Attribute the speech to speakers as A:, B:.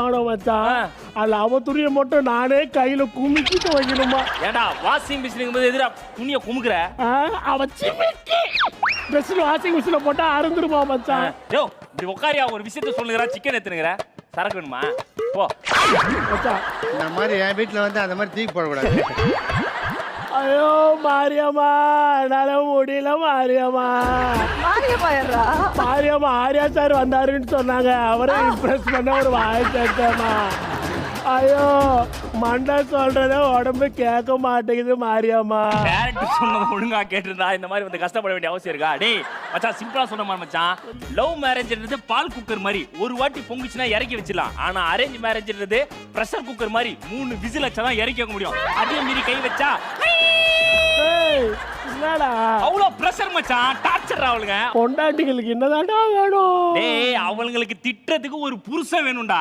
A: மச்சான் அதுல அவ துணியை மட்டும் நானே கையில குமிக்கிட்டு வைக்கணுமா?
B: ஏடா வாஷிங் மிஷினுக்கு போது எதிரா துணியை குமுக்குற?
A: அவ சிமிக்கி ட்ரெஸ்ல வாஷிங் மிஷின்ல போட்டா அறுந்துருமா மச்சான்?
B: யோ இப்படி உட்காரியா ஒரு விஷயத்த சொல்லுங்கற, சிக்கன் எத்துனுங்கற, சரக்கு வேணுமா? போ
A: மச்சான்.
C: இந்த மாதிரி என் வீட்டுல வந்து அந்த மாதிரி தூக்கி போடக்கூடாது.
A: ஐயோ மாரியம்மா, என்னால முடியல மாரியம்மா. மாரியம்மா ஆர்யா சார் வந்தாருன்னு சொன்னாங்க, அவரை இம்ப்ரெஸ் பண்ண ஒரு வாய் கேட்டேம்மா. ஐயோ மண்டை சொல்றத உடம்பு கேட்க மாட்டேங்குது மாரியம்மா.
B: டைரக்டர் சொன்னது ஒழுங்கா கேட்டிருந்தா இந்த மாதிரி வந்து கஷ்டப்பட வேண்டிய அவசியம் இருக்கா? டேய் மச்சான், சிம்பிளா சொன்னமா மச்சான், லவ் மேரேஜ்ன்றது பால் குக்கர் மாதிரி ஒரு வாட்டி பொங்குச்சுனா இறக்கி வச்சிடலாம். ஆனா அரேஞ்ச் மேரேஜ்ன்றது பிரஷர் குக்கர் மாதிரி 3 விசில் வச்சா தான் இறக்கி வைக்க முடியும். அதே மீறி கை வச்சா
A: என்னடா
B: அவ்வளோ பிரஷர் மச்சான், டார்ச்சர் அவளுங்க.
A: பொண்டாட்டிகளுக்கு என்னதாண்டா வேணும்?
B: டேய் அவங்களுக்கு திட்டத்துக்கு ஒரு புருஷன் வேணும்டா.